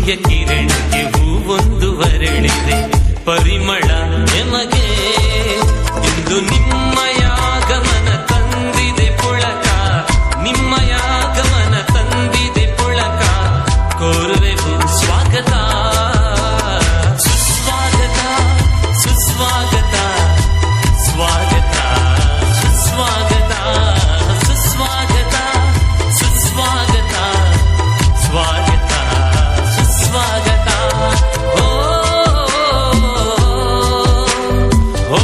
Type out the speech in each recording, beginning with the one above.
ಸೂರ್ಯ ಕಿರಣಕ್ಕೆ ಹೂವೊಂದು ವರಳಿದೆ ಪರಿಮಳ ಎಮಗೆ ಇಂದು ನಿಮ್ಮಯ ಗಮನ ತಂದಿದೆ ಪುಳಕ ನಿಮ್ಮಯ ಗಮನ ತಂದಿದೆ ಪುಳಕ ಕೋರುವೆವು ಸ್ವಾಗತ ಸುಸ್ವಾಗತ ಸುಸ್ವಾಗತ ಸ್ವಾಗತ ಸುಸ್ವಾಗತ ಸುಸ್ವಾಗತ ಸುಸ್ವಾಗತ ಸ್ವಾಗತ ಸುಸ್ವಾಗತ ಓ ಓ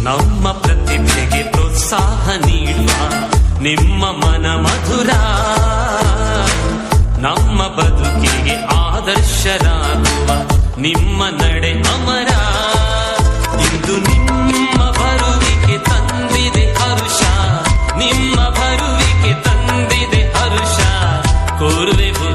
ನಮ್ಮ ಪ್ರತಿಭೆಗೆ ಪ್ರೋತ್ಸಾಹ ನೀಡುವ ನಿಮ್ಮ ಮನ ಮಧುರ ನಮ್ಮ ಬದುಕಿಗೆ ಆದರ್ಶರಾಗುವ ನಿಮ್ಮ ನಡೆ ಅಮರ ಇಂದು ನಿಮ್ಮ ಬರುವಿಕೆ ತಂದಿದೆ ಹರುಷ ನಿಮ್ಮ ಬರುವಿಕೆ ತಂದಿದೆ ಹರುಷ ಕೋರುವೆವು